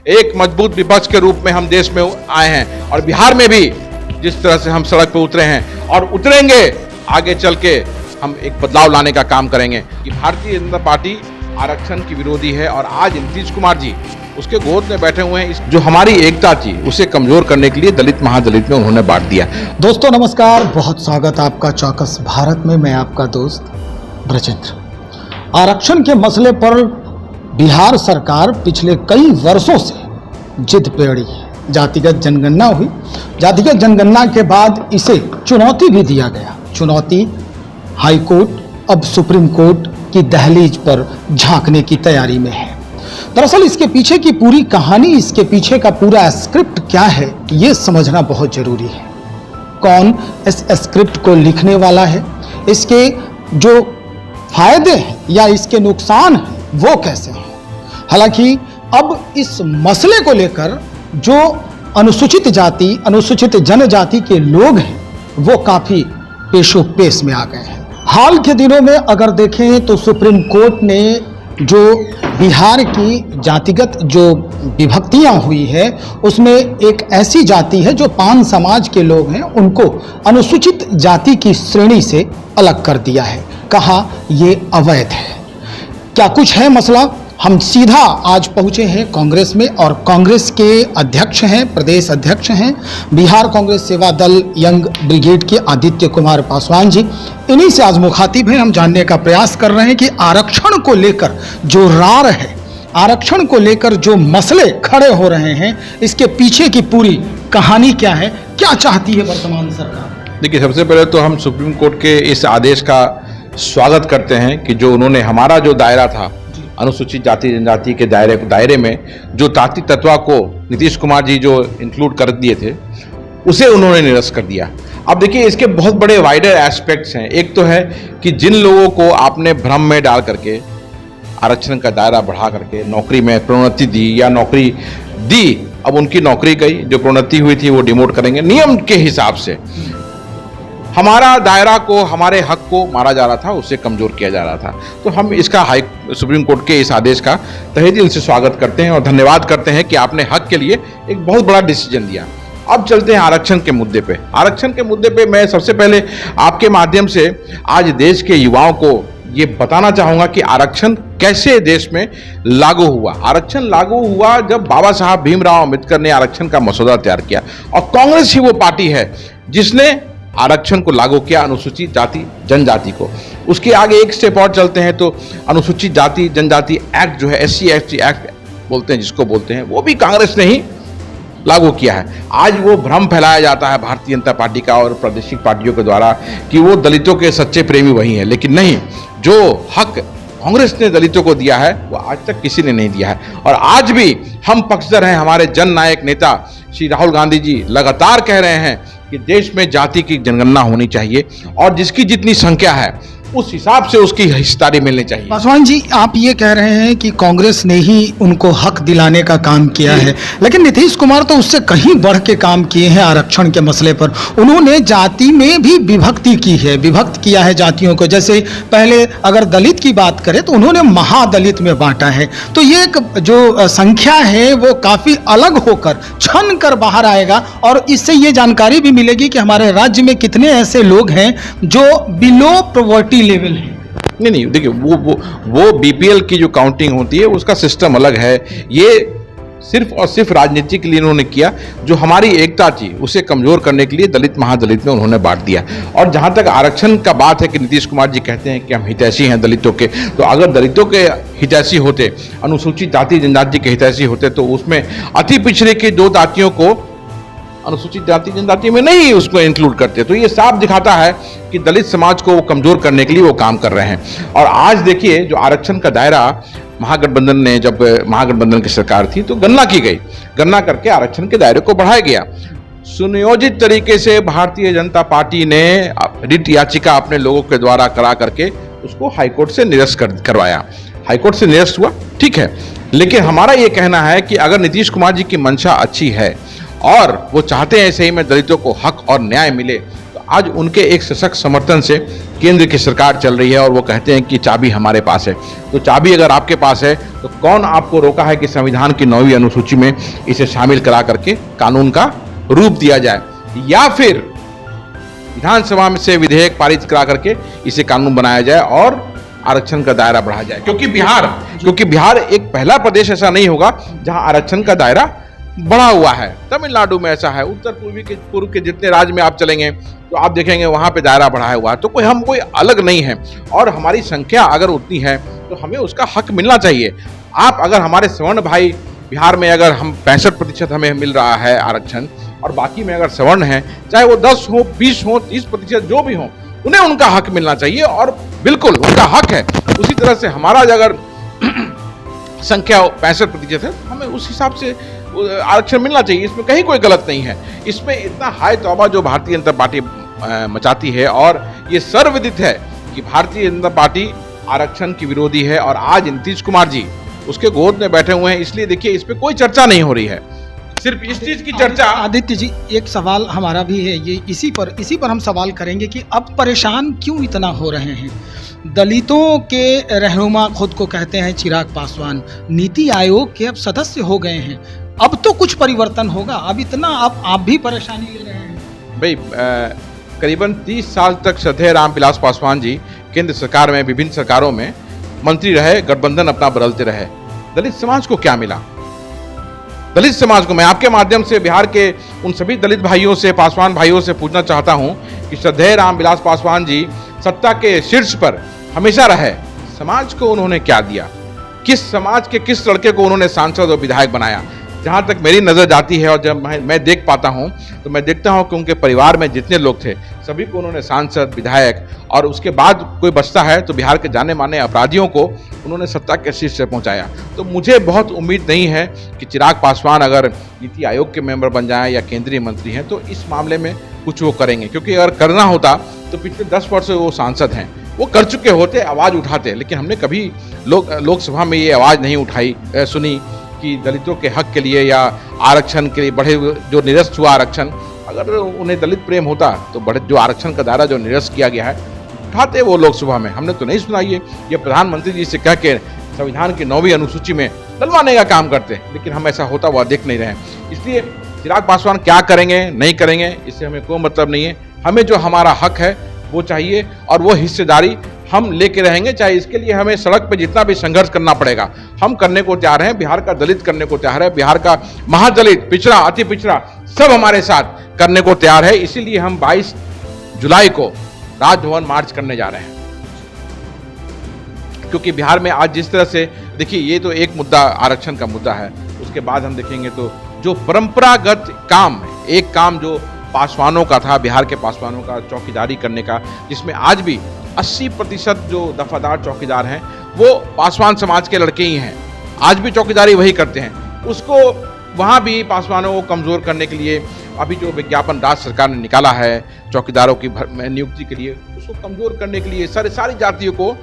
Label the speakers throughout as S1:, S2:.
S1: एक मजबूत विपक्ष के रूप में हम देश में आए हैं और बिहार में भी जिस तरह से हम सड़क पर उतरे हैं और उतरेंगे, आगे चल के हम एक बदलाव लाने का काम करेंगे कि भारतीय जनता पार्टी आरक्षण की विरोधी है और आज नीतीश कुमार जी उसके गोद में बैठे हुए हैं। जो हमारी एकता थी उसे कमजोर करने के लिए दलित महादलित में उन्होंने बांट दिया।
S2: दोस्तों नमस्कार, बहुत स्वागत आपका चौकस भारत में। मैं आपका दोस्त ब्रजेंद्र। आरक्षण के मसले पर बिहार सरकार पिछले कई वर्षों से जिद पे अड़ी है। जातिगत जनगणना हुई, जातिगत जनगणना के बाद इसे चुनौती भी दिया गया। चुनौती हाई कोर्ट अब सुप्रीम कोर्ट की दहलीज पर झांकने की तैयारी में है। दरअसल इसके पीछे की पूरी कहानी, इसके पीछे का पूरा स्क्रिप्ट क्या है, ये समझना बहुत जरूरी है। कौन इस स्क्रिप्ट को लिखने वाला है, इसके जो फायदे हैं या इसके नुकसान हैं वो कैसे हैं। हालांकि अब इस मसले को लेकर जो अनुसूचित जाति, अनुसूचित जनजाति के लोग हैं वो काफी पेशो पेश में आ गए हैं। हाल के दिनों में अगर देखें तो सुप्रीम कोर्ट ने जो बिहार की जातिगत जो विभक्तियां हुई है उसमें एक ऐसी जाति है जो पान समाज के लोग हैं, उनको अनुसूचित जाति की श्रेणी से अलग कर दिया है। कहा ये अवैध है। क्या कुछ है मसला, हम सीधा आज पहुंचे हैं कांग्रेस में और कांग्रेस के अध्यक्ष हैं, प्रदेश अध्यक्ष हैं बिहार कांग्रेस सेवा दल यंग ब्रिगेड के आदित्य कुमार पासवान जी। इन्हीं से आज मुखातिब हैं। हम जानने का प्रयास कर रहे हैं कि आरक्षण को लेकर जो रार है, आरक्षण को लेकर जो मसले खड़े हो रहे हैं, इसके पीछे की पूरी कहानी क्या है, क्या चाहती है वर्तमान सरकार।
S1: देखिए, सबसे पहले तो हम सुप्रीम कोर्ट के इस आदेश का स्वागत करते हैं कि जो उन्होंने हमारा जो दायरा था अनुसूचित जाति जनजाति के दायरे में जो ताती तत्वा को नीतीश कुमार जी जो इंक्लूड कर दिए थे उसे उन्होंने निरस्त कर दिया। अब देखिए, इसके बहुत बड़े वाइडर एस्पेक्ट्स हैं। एक तो है कि जिन लोगों को आपने भ्रम में डाल करके आरक्षण का दायरा बढ़ा करके नौकरी में प्रोन्नति दी या नौकरी दी, अब उनकी नौकरी गई, जो प्रोन्नति हुई थी वो डिमोट करेंगे नियम के हिसाब से। हमारा दायरा को, हमारे हक को मारा जा रहा था, उससे कमजोर किया जा रहा था। तो हम इसका सुप्रीम कोर्ट के इस आदेश का तहे दिल से स्वागत करते हैं और धन्यवाद करते हैं कि आपने हक के लिए एक बहुत बड़ा डिसीजन दिया। अब चलते हैं आरक्षण के मुद्दे पे। आरक्षण के मुद्दे पे मैं सबसे पहले आपके माध्यम से आज देश के युवाओं को ये बताना चाहूंगा कि आरक्षण कैसे देश में लागू हुआ। आरक्षण लागू हुआ जब बाबा साहब भीमराव अंबेडकर ने आरक्षण का मसौदा तैयार किया और कांग्रेस ही वो पार्टी है जिसने आरक्षण को लागू किया, अनुसूचित जाति जनजाति को। उसके आगे एक स्टेप और चलते हैं तो अनुसूचित जाति जनजाति एक्ट जो है, SC ST एक्ट बोलते हैं जिसको बोलते हैं, वो भी कांग्रेस ने ही लागू किया है। आज वो भ्रम फैलाया जाता है भारतीय जनता पार्टी का और प्रादेशिक पार्टियों के द्वारा कि वो दलितों के सच्चे प्रेमी वही हैं, लेकिन नहीं, जो हक कांग्रेस ने दलितों को दिया है वो आज तक किसी ने नहीं दिया है। और आज भी हम पक्षधर हैं। हमारे जननायक नेता श्री राहुल गांधी जी लगातार कह रहे हैं कि देश में जाति की जनगणना होनी चाहिए और जिसकी जितनी संख्या है उस हिसाब से उसकी हिस्सेदारी मिलनी चाहिए।
S2: पासवान जी, आप ये कह रहे हैं कि कांग्रेस ने ही उनको हक दिलाने का काम किया है, लेकिन नीतीश कुमार तो उससे कहीं बढ़ के काम किए हैं आरक्षण के मसले पर। उन्होंने जाति में भी विभक्ति की है, विभक्त किया है जातियों को। जैसे पहले अगर दलित की बात करें तो उन्होंने महादलित में बांटा है। तो ये एक जो संख्या है वो काफी अलग होकर छन कर बाहर आएगा और इससे ये जानकारी भी मिलेगी कि हमारे राज्य में कितने ऐसे लोग हैं जो बिलो पॉवर्टी लेवल है।
S1: नहीं, देखिए, वो BPL की जो काउंटिंग होती है उसका सिस्टम अलग है। ये सिर्फ और सिर्फ राजनीति के लिए उन्होंने किया। जो हमारी एकता थी उसे कमजोर करने के लिए दलित महादलित में उन्होंने बांट दिया। और जहां तक आरक्षण का बात है कि नीतीश कुमार जी कहते हैं कि हम हितैषी हैं दलितों के, तो अगर दलितों के हितैषी होते, अनुसूचित जाति जनजाति के हितैषी होते, तो उसमें अति पिछड़े के दो जातियों को अनुसूचित जाति जनजाति में नहीं उसको इंक्लूड करते। तो ये साफ दिखाता है कि दलित समाज को वो कमजोर करने के लिए वो काम कर रहे हैं। और आज देखिए, जो आरक्षण का दायरा महागठबंधन ने, जब महागठबंधन की सरकार थी तो गणना की गई, गणना करके आरक्षण के दायरे को बढ़ाया गया। सुनियोजित तरीके से भारतीय जनता पार्टी ने रिट याचिका अपने लोगों के द्वारा करा करके उसको हाईकोर्ट से निरस्त करवाया। हाईकोर्ट से निरस्त हुआ, ठीक है, लेकिन हमारा ये कहना है कि अगर नीतीश कुमार जी की मंशा अच्छी है और वो चाहते हैं ऐसे ही में दलितों को हक और न्याय मिले, तो आज उनके एक सशक्त समर्थन से केंद्र की सरकार चल रही है और वो कहते हैं कि चाबी हमारे पास है। तो चाबी अगर आपके पास है तो कौन आपको रोका है कि संविधान की 9वीं अनुसूची में इसे शामिल करा करके कानून का रूप दिया जाए, या फिर विधानसभा में से विधेयक पारित करा करके इसे कानून बनाया जाए और आरक्षण का दायरा बढ़ाया जाए। क्योंकि बिहार एक पहला प्रदेश ऐसा नहीं होगा जहां आरक्षण का दायरा बढ़ा हुआ है। तमिलनाडु में ऐसा है, उत्तर पूर्व के जितने राज्य में आप चलेंगे तो आप देखेंगे वहां पे दायरा बढ़ाया हुआ है। तो हम कोई अलग नहीं है, और हमारी संख्या अगर उतनी है तो हमें उसका हक मिलना चाहिए। आप अगर हमारे सवर्ण भाई बिहार में अगर हम 65% हमें मिल रहा है आरक्षण, और बाकी में अगर सवर्ण है, चाहे वो 10 हो, 20 हो, 30% जो भी हो, उन्हें उनका हक मिलना चाहिए, और बिल्कुल उनका हक है। उसी तरह से हमारा अगर संख्या 65% है, हमें उस हिसाब से आरक्षण मिलना चाहिए। इसमें कहीं कोई गलत नहीं है। इसमें इतना हाय तौबा जो भारतीय जनता पार्टी मचाती है, और ये सर्वविदित है कि भारतीय जनता पार्टी आरक्षण की विरोधी है, और आज नीतीश कुमार जी उसके गोद में बैठे हुए हैं। इसलिए देखिए, इस पे कोई चर्चा नहीं हो रही है, सिर्फ इस चीज की चर्चा।
S2: आदित्य जी, एक सवाल हमारा भी है, ये इसी पर हम सवाल करेंगे कि अब परेशान क्यों इतना हो रहे हैं। दलितों के रहनुमा खुद को कहते हैं चिराग पासवान, नीति आयोग के अब सदस्य हो गए हैं, अब तो कुछ परिवर्तन होगा, अब इतना आप भी परेशानी ले रहे हैं।
S1: भाई, करीबन 30 साल तक श्रद्धेय रामविलास पासवान जी केंद्र सरकार में विभिन्न सरकारों में मंत्री रहे, गठबंधन अपना बदलते रहे। दलित समाज को क्या मिला? दलित समाज को मैं आपके माध्यम से बिहार के उन सभी दलित भाइयों से, पासवान भाइयों से पूछना चाहता हूं कि श्रद्धेय रामविलास पासवान जी सत्ता के शीर्ष पर हमेशा रहे, समाज को उन्होंने क्या दिया? किस समाज के किस लड़के को उन्होंने सांसद और विधायक बनाया? जहाँ तक मेरी नज़र जाती है और जब मैं देख पाता हूँ तो मैं देखता हूँ कि उनके परिवार में जितने लोग थे सभी को उन्होंने सांसद, विधायक, और उसके बाद कोई बचता है तो बिहार के जाने माने अपराधियों को उन्होंने सत्ता के शीर्ष से पहुँचाया। तो मुझे बहुत उम्मीद नहीं है कि चिराग पासवान अगर नीति आयोग के मेंबर बन जाएं या केंद्रीय मंत्री हैं तो इस मामले में कुछ वो करेंगे, क्योंकि अगर करना होता तो पिछले 10 वर्ष से वो सांसद हैं, वो कर चुके होते, आवाज़ उठाते। लेकिन हमने कभी लोकसभा में ये आवाज़ नहीं उठाई, सुनी कि दलितों के हक के लिए या आरक्षण के लिए बढ़े जो निरस्त हुआ आरक्षण, अगर उन्हें दलित प्रेम होता तो बढ़े जो आरक्षण का दायरा जो निरस्त किया गया है उठाते वो लोकसभा में। हमने तो नहीं सुना ये प्रधानमंत्री जी से कह के संविधान की 9वीं अनुसूची में डलवाने का काम करते, लेकिन हम ऐसा होता हुआ देख नहीं रहे। इसलिए चिराग पासवान क्या करेंगे नहीं करेंगे इससे हमें कोई मतलब नहीं है। हमें जो हमारा हक है वो चाहिए, और वो हिस्सेदारी हम लेके रहेंगे, चाहे इसके लिए हमें सड़क पे जितना भी संघर्ष करना पड़ेगा हम करने को तैयार हैं। बिहार का दलित करने को तैयार है, बिहार का महादलित, पिछड़ा, अति पिछड़ा सब हमारे साथ करने को तैयार है। इसीलिए हम 22 जुलाई को राजभवन मार्च करने जा रहे हैं, क्योंकि बिहार में आज जिस तरह से देखिए, ये तो एक मुद्दा आरक्षण का मुद्दा है। उसके बाद हम देखेंगे तो जो परंपरागत काम है, एक काम जो पासवानों का था, बिहार के पासवानों का, चौकीदारी करने का, जिसमें आज भी 80% जो दफादार चौकीदार हैं वो पासवान समाज के लड़के ही हैं, आज भी चौकीदारी वही करते हैं। उसको वहाँ भी पासवानों को कमज़ोर करने के लिए अभी जो विज्ञापन राज्य सरकार ने निकाला है चौकीदारों की नियुक्ति के लिए, उसको कमज़ोर करने के लिए सारी जातियों को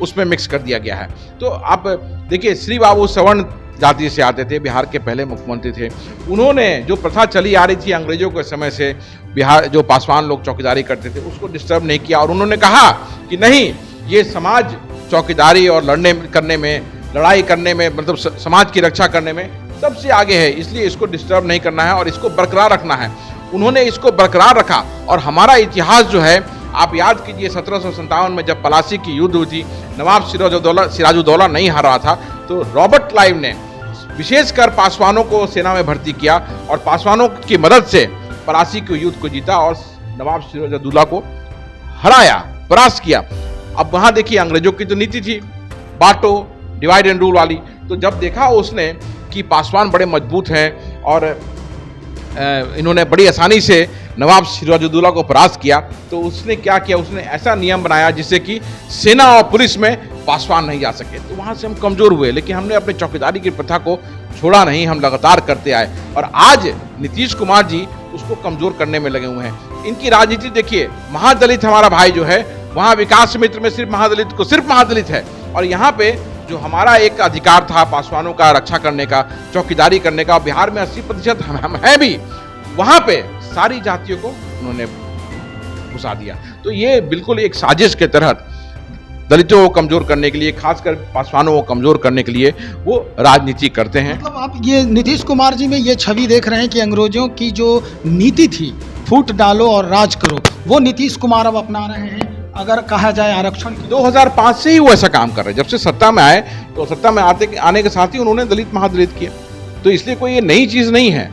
S1: उसमें मिक्स कर दिया गया है। तो आप देखिए, श्री बाबू सवर्ण जाति से आते थे, बिहार के पहले मुख्यमंत्री थे। उन्होंने जो प्रथा चली आ रही थी अंग्रेजों के समय से, बिहार जो पासवान लोग चौकीदारी करते थे उसको डिस्टर्ब नहीं किया, और उन्होंने कहा कि नहीं, ये समाज चौकीदारी और लड़ाई करने में मतलब समाज की रक्षा करने में सबसे आगे है, इसलिए इसको डिस्टर्ब नहीं करना है और इसको बरकरार रखना है। उन्होंने इसको बरकरार रखा, और हमारा इतिहास जो है आप याद कीजिए, 1757 में जब पलासी की युद्ध हुई थी, नवाब सिराजुद्दौला नहीं हारा था, तो रॉबर्ट क्लाइव ने विशेषकर पासवानों को सेना में भर्ती किया और पासवानों की मदद से पलासी के युद्ध को जीता और नवाब सिराजुद्दौला को हराया, परास्त किया। अब वहां देखिए, अंग्रेजों की तो नीति थी बांटो, डिवाइड एंड रूल वाली। तो जब देखा उसने कि पासवान बड़े मजबूत हैं और इन्होंने बड़ी आसानी से नवाब सिराजुद्दौला को परास्त किया, तो उसने क्या किया, उसने ऐसा नियम बनाया जिससे कि सेना और पुलिस में पासवान नहीं जा सके। तो वहाँ से हम कमज़ोर हुए, लेकिन हमने अपने चौकीदारी की प्रथा को छोड़ा नहीं, हम लगातार करते आए, और आज नीतीश कुमार जी उसको कमज़ोर करने में लगे हुए हैं। इनकी राजनीति देखिए, महादलित हमारा भाई जो है, वहाँ विकास मित्र में सिर्फ महादलित है, और यहाँ पे जो हमारा एक अधिकार था पासवानों का रक्षा करने का, चौकीदारी करने का, बिहार में 80% हम हैं भी, वहाँ पे सारी जातियों को उन्होंने घुसा दिया। तो ये बिल्कुल एक साजिश के तहत दलितों को कमजोर करने के लिए, खासकर पासवानों को कमजोर करने के लिए वो राजनीति करते हैं।
S2: मतलब आप ये नीतीश कुमार जी में ये छवि देख रहे हैं कि अंग्रेजों की जो नीति थी, फूट डालो और राज करो, वो नीतीश कुमार अब अपना रहे हैं। अगर कहा जाए आरक्षण की
S1: 2005 से ही वो ऐसा काम कर रहे हैं। जब से सत्ता में आए तो सत्ता में आने के साथ ही उन्होंने दलित महादलित किया। तो इसलिए कोई ये नई चीज नहीं है,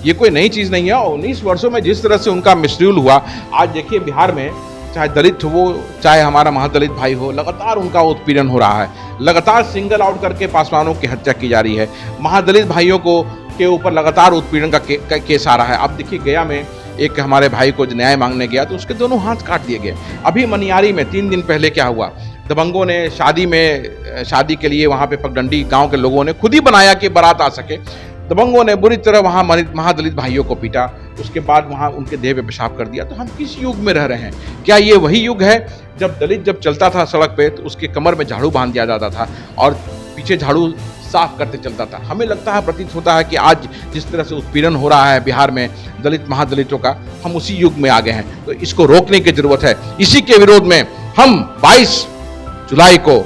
S1: ये कोई नई चीज नहीं है। और 19 वर्षों में जिस तरह से उनका मिसरूल हुआ, आज देखिए बिहार में चाहे दलित हो, चाहे हमारा महादलित भाई हो, लगातार उनका उत्पीड़न हो रहा है। लगातार सिंगल आउट करके पासवानों की हत्या की जा रही है। महादलित भाइयों को के ऊपर लगातार उत्पीड़न का केस आ रहा है। अब देखिए गया में एक हमारे भाई को न्याय मांगने गया तो उसके दोनों हाथ काट दिए गए। अभी मनियारी में 3 दिन पहले क्या हुआ, दबंगों ने शादी के लिए वहाँ पे पगडंडी गांव के लोगों ने खुद ही बनाया कि बारात आ सके। दबंगों ने बुरी तरह वहाँ महादलित भाइयों को पीटा, उसके बाद वहाँ उनके देह पे पेशाब कर दिया। तो हम किस युग में रह रहे हैं? क्या ये वही युग है जब दलित जब चलता था सड़क पे तो उसके कमर में झाड़ू बांध दिया जाता था और पीछे झाड़ू साफ करते चलता था? हमें लगता है, प्रतीत होता है कि आज जिस तरह से उत्पीड़न हो रहा है बिहार में दलित महादलितों का, हम उसी युग में आ गए हैं। तो इसको रोकने की जरूरत है। इसी के विरोध में हम 22 जुलाई को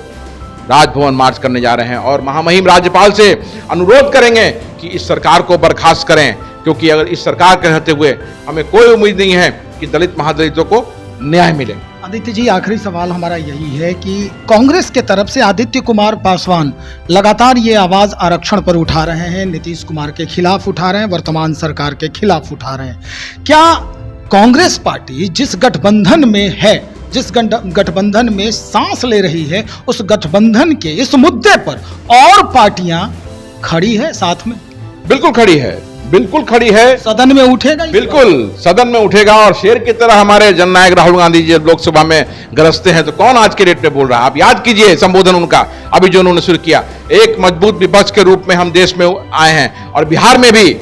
S1: राजभवन मार्च करने जा रहे हैं और महामहिम राज्यपाल से अनुरोध करेंगे कि इस सरकार को बर्खास्त करें, क्योंकि अगर इस सरकार के रहते हुए हमें कोई उम्मीद नहीं है कि दलित महादलितों को न्याय मिले।
S2: आदित्य जी, आखिरी सवाल हमारा यही है कि कांग्रेस के तरफ से आदित्य कुमार पासवान लगातार ये आवाज आरक्षण पर उठा रहे हैं, नीतीश कुमार के खिलाफ उठा रहे हैं, वर्तमान सरकार के खिलाफ उठा रहे हैं। क्या कांग्रेस पार्टी जिस गठबंधन में है, जिस गठबंधन में सांस ले रही है, उस गठबंधन के इस मुद्दे पर और पार्टियां खड़ी है साथ में?
S1: बिल्कुल खड़ी है, बिल्कुल खड़ी है।
S2: सदन में उठेगा?
S1: बिल्कुल सदन में उठेगा। और शेर की तरह हमारे जननायक राहुल गांधी जी लोकसभा में गरजते हैं तो कौन आज के डेट में बोल रहा है? आप याद कीजिए संबोधन उनका अभी जो उन्होंने शुरू किया। एक मजबूत विपक्ष के रूप में हम देश में आए हैं और बिहार में भी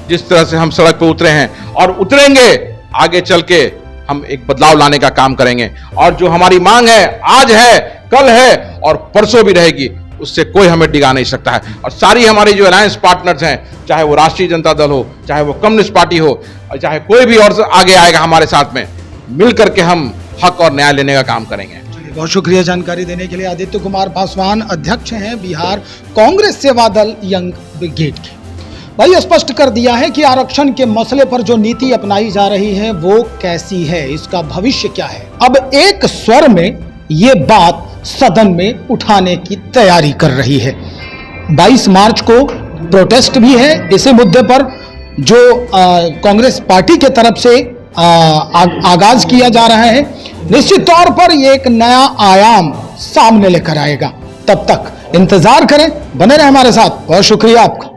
S1: जिस तरह से हम सड़क पर उतरे हैं और उतरेंगे, आगे चल के हम एक बदलाव लाने का काम करेंगे। और जो हमारी मांग है, आज है, कल है और परसों भी रहेगी, उससे कोई हमें डिगा नहीं सकता है। और सारी हमारी जो अलायंस पार्टनर्स हैं, चाहे वो राष्ट्रीय जनता दल हो, चाहे वो कम्युनिस्ट पार्टी हो, और चाहे कोई भी और आगे आएगा हमारे साथ में, मिल करके हम हक और न्याय लेने का काम करेंगे।
S2: बहुत शुक्रिया जानकारी देने के लिए। आदित्य कुमार पासवान अध्यक्ष हैं बिहार कांग्रेस सेवा दल यंग ब्रिगेड के। भाई स्पष्ट कर दिया है कि आरक्षण के मसले पर जो नीति अपनाई जा रही है वो कैसी है, इसका भविष्य क्या है। अब एक स्वर में ये बात सदन में उठाने की तैयारी कर रही है। 22 मार्च को प्रोटेस्ट भी है इसी मुद्दे पर, जो कांग्रेस पार्टी के तरफ से आगाज किया जा रहा है। निश्चित तौर पर ये एक नया आयाम सामने लेकर आएगा। तब तक इंतजार करें, बने रहे हमारे साथ। बहुत शुक्रिया आपका।